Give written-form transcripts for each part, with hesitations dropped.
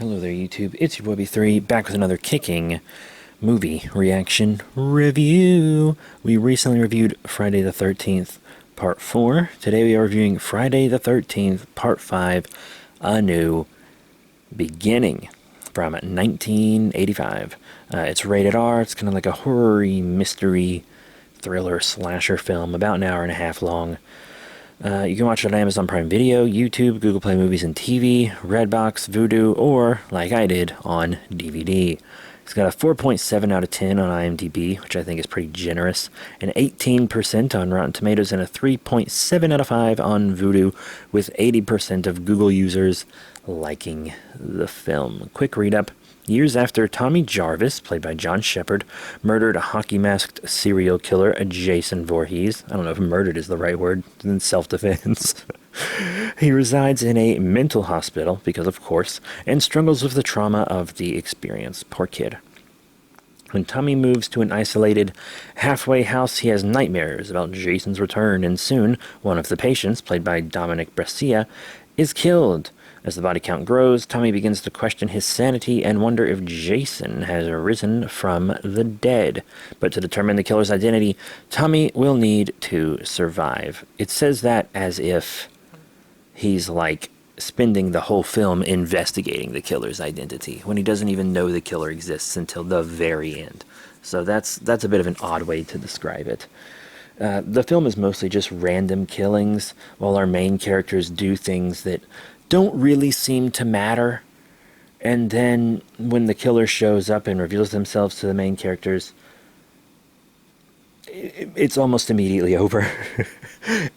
Hello there, YouTube. It's your boy B3, back with another kicking movie reaction review. We recently reviewed Friday the 13th, Part 4. Today we are reviewing Friday the 13th, Part 5, A New Beginning, from 1985. It's rated R. It's kind of like a horror mystery thriller slasher film, about an hour and a half long. You can watch it on Amazon Prime Video, YouTube, Google Play Movies and TV, Redbox, Vudu, or, like I did, on DVD. It's got a 4.7 out of 10 on IMDb, which I think is pretty generous, an 18% on Rotten Tomatoes, and a 3.7 out of 5 on Vudu, with 80% of Google users liking the film. Quick read-up. Years after Tommy Jarvis, played by John Shepherd, murdered a hockey-masked serial killer, Jason Voorhees. I don't know if murdered is the right word, in self-defense. He resides in a mental hospital, because of course, and struggles with the trauma of the experience. Poor kid. When Tommy moves to an isolated halfway house, he has nightmares about Jason's return, and soon, one of the patients, played by Dominic Brescia, is killed. As the body count grows, Tommy begins to question his sanity and wonder if Jason has arisen from the dead. But to determine the killer's identity, Tommy will need to survive. It says that as if he's like spending the whole film investigating the killer's identity, when he doesn't even know the killer exists until the very end. So that's a bit of an odd way to describe it. The film is mostly just random killings, while our main characters do things that don't really seem to matter. And then when the killer shows up and reveals themselves to the main characters, it's almost immediately over.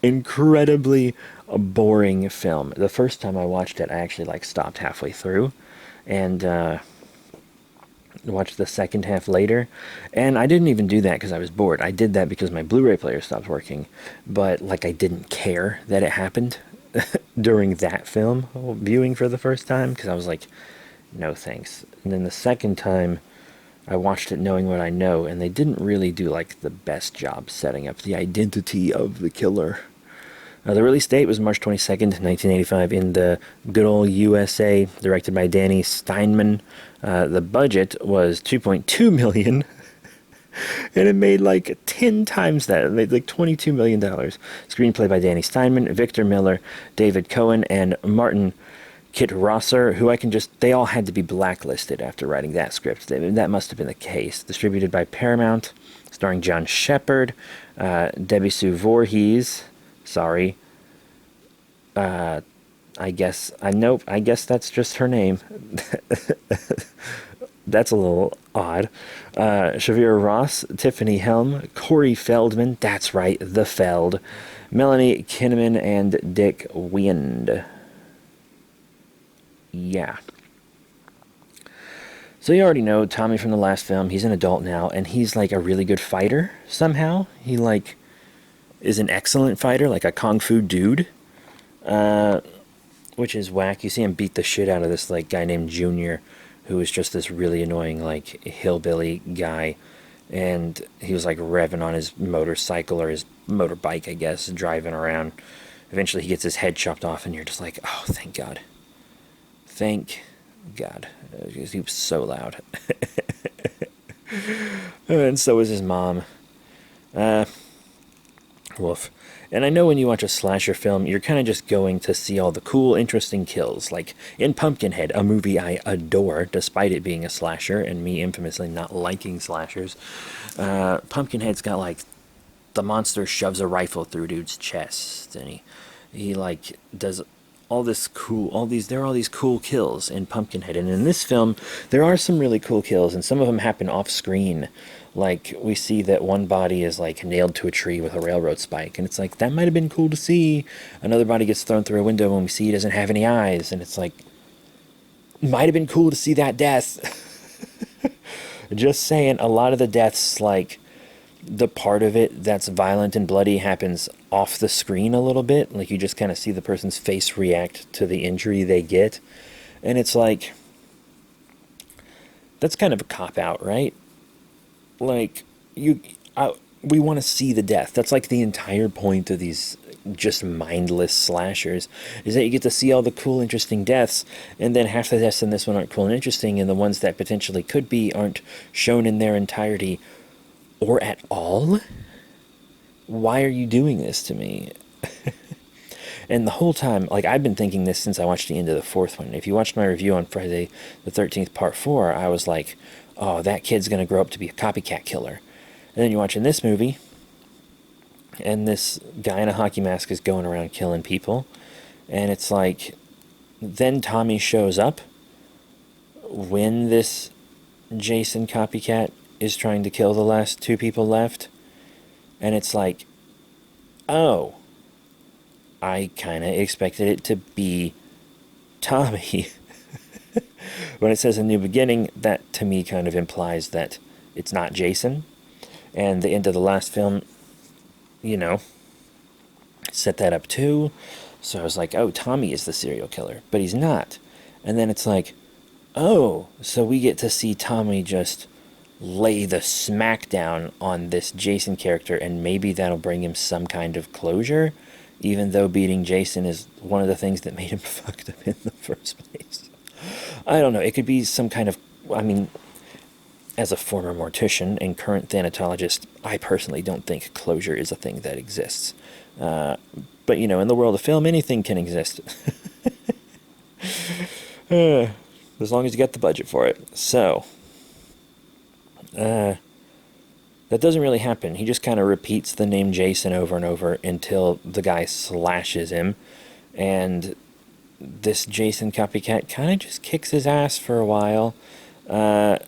Incredibly boring film. The first time I watched it, I actually stopped halfway through and watched the second half later. And I didn't even do that because I was bored. I did that because my Blu-ray player stopped working. But I didn't care that it happened during that film viewing for the first time, because I was like, no thanks. And then the second time I watched it knowing what I know, and they didn't really do the best job setting up the identity of the killer. The release date was March 22nd, 1985 in the good old USA, directed by Danny Steinman. The budget was $2.2 million. And it made 10 times that. It made $22 million. Screenplay by Danny Steinman, Victor Miller, David Cohen, and Martin Kitt-Rosser, who they all had to be blacklisted after writing that script. That must have been the case. Distributed by Paramount, starring John Shepherd, Debbie Sue Voorhees. Sorry. I guess that's just her name. That's a little odd. Shavira Ross, Tiffany Helm, Corey Feldman, that's right, the Feld, Melanie Kinnaman, and Dick Wind. Yeah. So you already know Tommy from the last film. He's an adult now, and he's a really good fighter somehow. He is an excellent fighter, like a kung fu dude. Which is whack. You see him beat the shit out of this guy named Junior, who was just this really annoying hillbilly guy, and he was revving on his motorcycle or his motorbike, I guess, driving around. Eventually he gets his head chopped off, and you're just like, oh, thank God. Thank God. Because he was so loud. And so was his mom. Woof. And I know when you watch a slasher film, you're kind of just going to see all the cool, interesting kills. Like in Pumpkinhead, a movie I adore, despite it being a slasher, and me infamously not liking slashers. Pumpkinhead's got the monster shoves a rifle through dude's chest, and he does all this cool, there are all these cool kills in Pumpkinhead. And in this film, there are some really cool kills, and some of them happen off screen. We see that one body is nailed to a tree with a railroad spike, and it's that might have been cool to see. Another body gets thrown through a window and we see he doesn't have any eyes, and it's might have been cool to see that death. Just saying, a lot of the deaths, the part of it that's violent and bloody happens off the screen a little bit. You just kind of see the person's face react to the injury they get, and it's that's kind of a cop-out, right? we want to see the death. That's like the entire point of these just mindless slashers, is that you get to see all the cool, interesting deaths, and then half the deaths in this one aren't cool and interesting, and the ones that potentially could be aren't shown in their entirety or at all. Why are you doing this to me? And the whole time, like, I've been thinking this since I watched the end of the fourth one. If you watched my review on Friday the 13th, part 4, I was like, oh, that kid's going to grow up to be a copycat killer. And then you watch in this movie, and this guy in a hockey mask is going around killing people. And it's like, then Tommy shows up when this Jason copycat is trying to kill the last 2 people left. And it's like, oh, I kind of expected it to be Tommy. When it says a new beginning, that to me kind of implies that it's not Jason. And the end of the last film, set that up too. So I was like, oh, Tommy is the serial killer. But he's not. And then it's like, oh, so we get to see Tommy just lay the smackdown on this Jason character, and maybe that'll bring him some kind of closure, even though beating Jason is one of the things that made him fucked up in the first place. I don't know. It could be some kind of, as a former mortician and current thanatologist, I personally don't think closure is a thing that exists. But, in the world of film, anything can exist. As long as you got the budget for it. So, that doesn't really happen. He just kind of repeats the name Jason over and over until the guy slashes him. And this Jason copycat kind of just kicks his ass for a while. The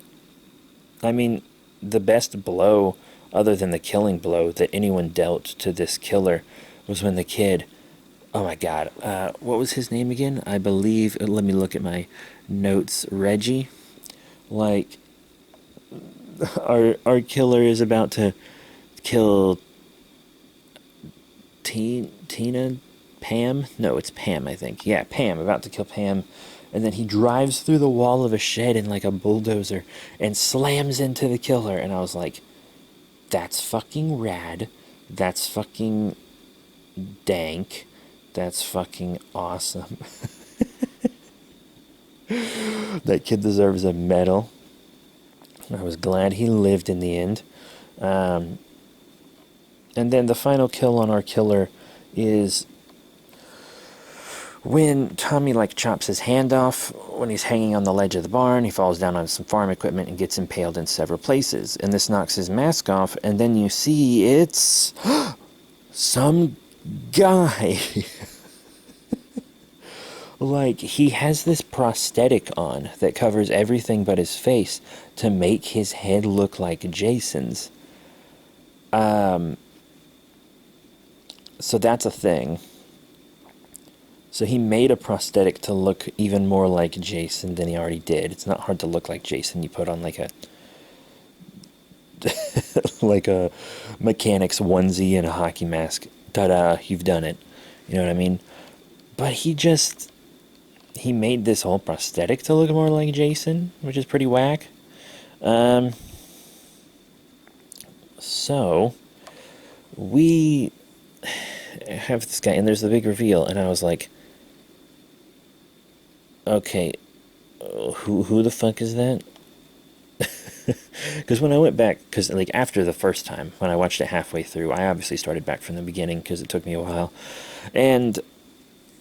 best blow, other than the killing blow, that anyone dealt to this killer was when the kid... Oh my god, what was his name again? I believe... Let me look at my notes. Reggie? Like... Our killer is about to kill Tina? Pam? No, it's Pam, I think. Yeah, Pam, about to kill Pam. And then he drives through the wall of a shed in like a bulldozer and slams into the killer. And I was like, that's fucking rad. That's fucking dank. That's fucking awesome. That kid deserves a medal. I was glad he lived in the end. And then the final kill on our killer is when Tommy chops his hand off when he's hanging on the ledge of the barn. He falls down on some farm equipment and gets impaled in several places. And this knocks his mask off, and then you see it's some guy. He has this prosthetic on that covers everything but his face to make his head look like Jason's. So that's a thing. So he made a prosthetic to look even more like Jason than he already did. It's not hard to look like Jason. You put on like a mechanic's onesie and a hockey mask. Ta-da, you've done it. You know what I mean? But he made this whole prosthetic to look more like Jason, which is pretty whack. So we have this guy, and there's the big reveal, and I was like, okay, who the fuck is that? Because when I went back, because after the first time, when I watched it halfway through, I obviously started back from the beginning because it took me a while. And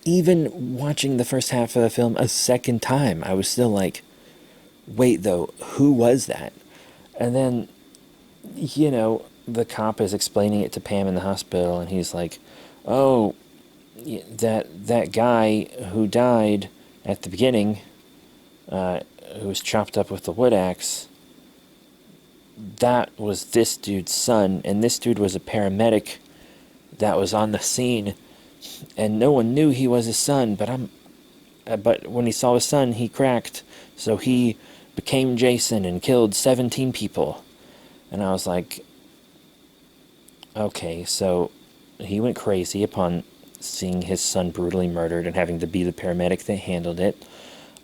even watching the first half of the film a second time, I was still like, wait, though, who was that? And then, the cop is explaining it to Pam in the hospital, and he's like, oh, that guy who died at the beginning, who was chopped up with the wood axe, that was this dude's son, and this dude was a paramedic that was on the scene, and no one knew he was his son, but when he saw his son, he cracked, so he became Jason and killed 17 people. And I was like, okay, so he went crazy upon seeing his son brutally murdered and having to be the paramedic that handled it.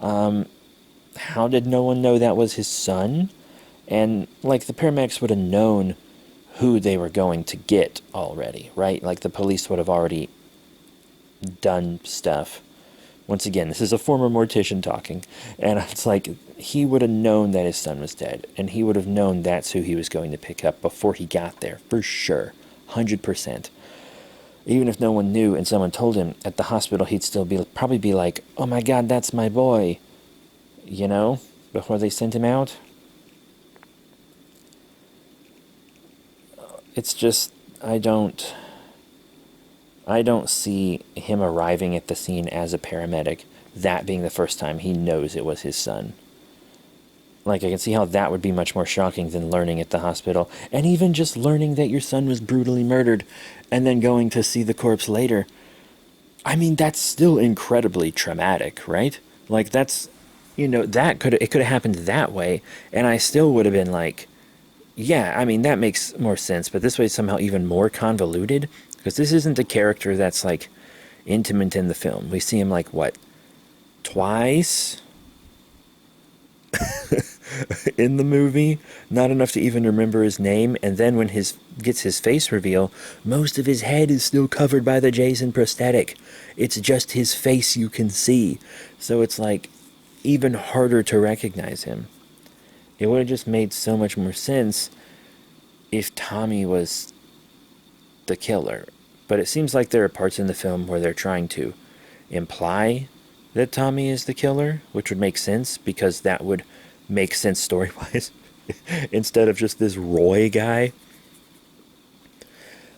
How did no one know that was his son? And the paramedics would have known who they were going to get already, right? Like the police would have already done stuff. Once again, this is a former mortician talking, and it's like he would have known that his son was dead, and he would have known that's who he was going to pick up before he got there, for sure, 100%. Even if no one knew and someone told him at the hospital, he'd still probably be like, "Oh my God, that's my boy," you know, before they sent him out. It's just I don't see him arriving at the scene as a paramedic, that being the first time he knows it was his son. Like, I can see how that would be much more shocking than learning at the hospital, and even just learning that your son was brutally murdered, and then going to see the corpse later. I mean, that's still incredibly traumatic, right? Like, that's, it could have happened that way, and I still would have been like, yeah, I mean, that makes more sense, but this way it's somehow even more convoluted, because this isn't a character that's, like, intimate in the film. We see him, like, what, twice in the movie? Not enough to even remember his name, and then when gets his face reveal, most of his head is still covered by the Jason prosthetic. It's just his face you can see. So it's, like, even harder to recognize him. It would have just made so much more sense if Tommy was the killer. But it seems like there are parts in the film where they're trying to imply that Tommy is the killer, which would make sense because that would make sense story-wise instead of just this Roy guy.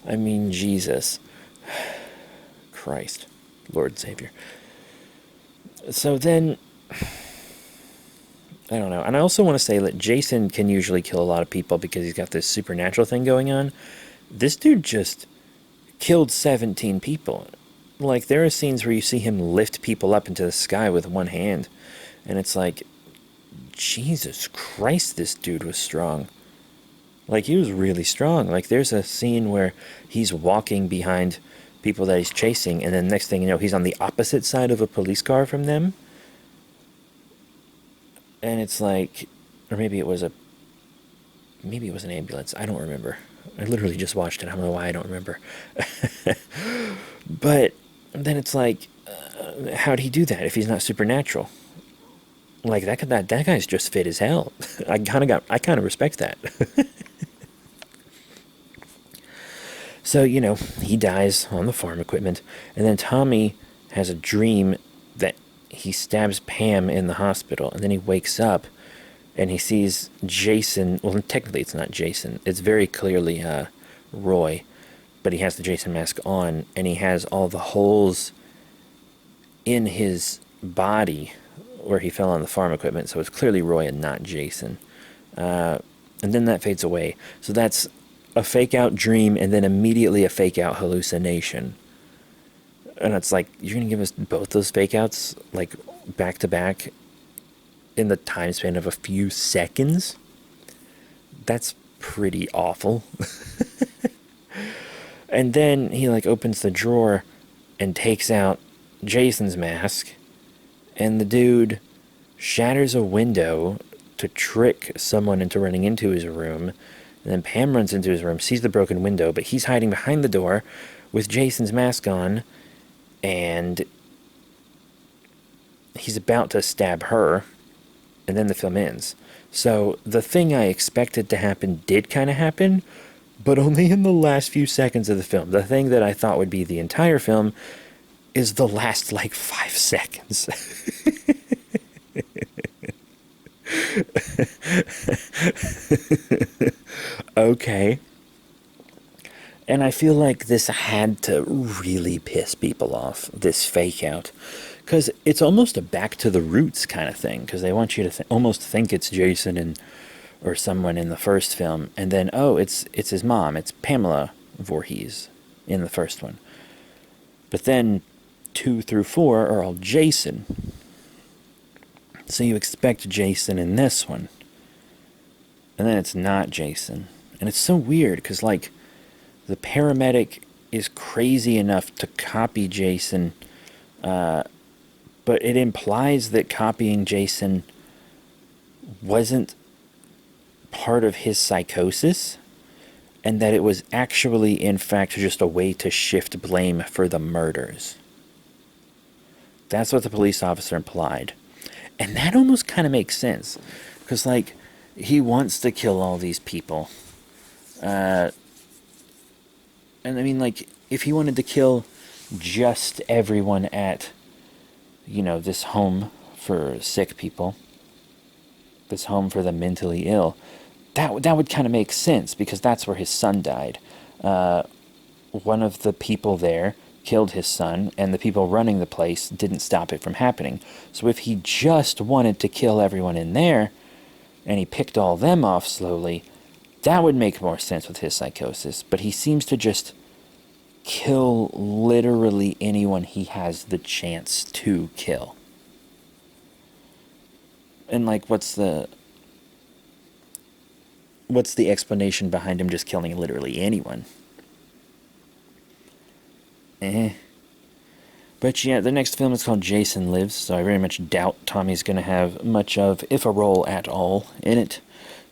I mean, Jesus. Christ. Lord and Savior. So then, I don't know. And I also want to say that Jason can usually kill a lot of people because he's got this supernatural thing going on. This dude just killed 17 people. Like, there are scenes where you see him lift people up into the sky with one hand. And it's like, Jesus Christ, this dude was strong. Like, he was really strong. Like, there's a scene where he's walking behind people that he's chasing, and then next thing you know, he's on the opposite side of a police car from them. And it's like, or maybe it was an ambulance. I don't remember. I literally just watched it. I don't know why I don't remember. But then it's like, how'd he do that if he's not supernatural? Like, that guy's just fit as hell. I kind of respect that. So, he dies on the farm equipment, and then Tommy has a dream that he stabs Pam in the hospital, and then he wakes up and he sees Jason. Well, technically it's not Jason. It's very clearly Roy, but he has the Jason mask on, and he has all the holes in his body where he fell on the farm equipment, so it's clearly Roy and not Jason. And then that fades away. So that's a fake-out dream and then immediately a fake-out hallucination. And it's like, you're going to give us both those fake-outs, like, back-to-back in the time span of a few seconds? That's pretty awful. And then he, like, opens the drawer and takes out Jason's mask, and the dude shatters a window to trick someone into running into his room. And then Pam runs into his room, sees the broken window, but he's hiding behind the door with Jason's mask on, and he's about to stab her, and then the film ends. So the thing I expected to happen did kind of happen, but only in the last few seconds of the film. The thing that I thought would be the entire film is the last, like, 5 seconds. Okay. And I feel like this had to really piss people off, this fake out. Because it's almost a back to the roots kind of thing. Because they want you to almost think it's Jason or someone in the first film. And then, oh, it's his mom. It's Pamela Voorhees in the first one. But then 2 through 4 are all Jason. So you expect Jason in this one. And then it's not Jason. And it's so weird because, like, the paramedic is crazy enough to copy Jason, but it implies that copying Jason wasn't part of his psychosis. and that it was actually, in fact, just a way to shift blame for the murders. That's what the police officer implied. And that almost kind of makes sense. Because, like, he wants to kill all these people. And I mean, like, if he wanted to kill just everyone at, this home for sick people, this home for the mentally ill, that would kind of make sense, because that's where his son died. One of the people there killed his son, and the people running the place didn't stop it from happening. So if he just wanted to kill everyone in there, and he picked all them off slowly, that would make more sense with his psychosis. But he seems to just kill literally anyone he has the chance to kill. And, like, what's the explanation behind him just killing literally anyone? But yeah, the next film is called Jason Lives, so I very much doubt Tommy's going to have much of, if a role at all, in it.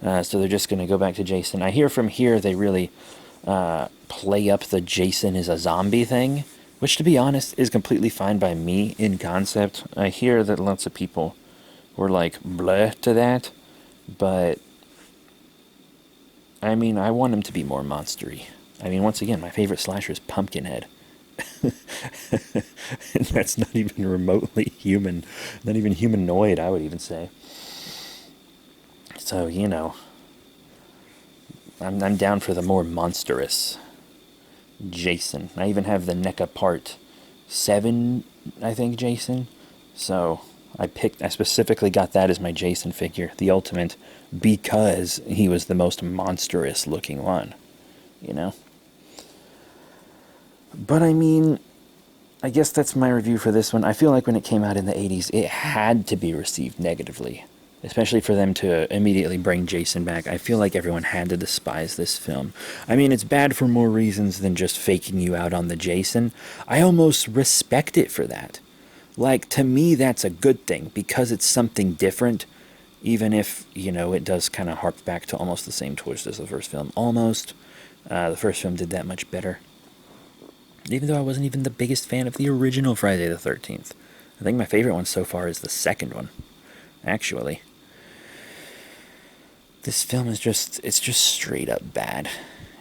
So they're just going to go back to Jason. I hear from here they really play up the Jason is a zombie thing, which, to be honest, is completely fine by me in concept. I hear that lots of people were like, bleh to that, but I mean, I want him to be more monstery. I mean, once again, my favorite slasher is Pumpkinhead. And that's not even remotely human, not even humanoid, I would even say. So, I'm down for the more monstrous Jason. I even have the NECA Part 7, I think, Jason. So I specifically got that as my Jason figure, the ultimate, because he was the most monstrous looking one, But I mean, I guess that's my review for this one. I feel like when it came out in the 80s, it had to be received negatively, especially for them to immediately bring Jason back. I feel like everyone had to despise this film. I mean, it's bad for more reasons than just faking you out on the Jason. I almost respect it for that. Like, to me, that's a good thing, because it's something different, even if, it does kind of hark back to almost the same twist as the first film. Almost. The first film did that much better. Even though I wasn't even the biggest fan of the original Friday the 13th. I think my favorite one so far is the second one, actually. This film is just straight up bad.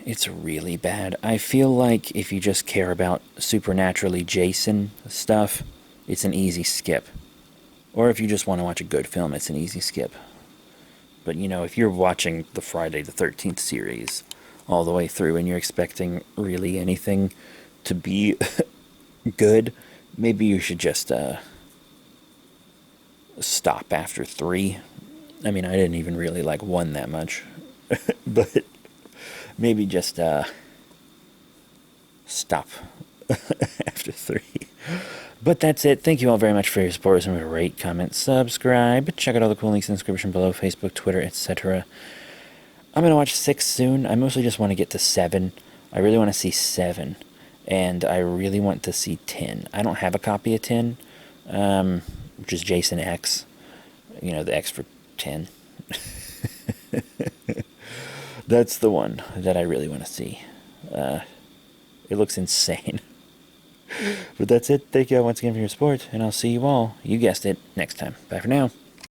It's really bad. I feel like if you just care about supernaturally Jason stuff, it's an easy skip. Or if you just want to watch a good film, it's an easy skip. But, if you're watching the Friday the 13th series all the way through and you're expecting really anything to be good, maybe you should just stop after 3. I mean, I didn't even really like 1 that much. But maybe just stop after 3. But that's it. Thank you all very much for your support. Remember to rate, comment, subscribe. Check out all the cool links in the description below. Facebook, Twitter, etc. I'm going to watch 6 soon. I mostly just want to get to 7. I really want to see 7. And I really want to see 10. I don't have a copy of 10, which is Jason X. The X for 10. That's the one that I really want to see. It looks insane. But that's it. Thank you all once again for your support, and I'll see you all, you guessed it, next time. Bye for now.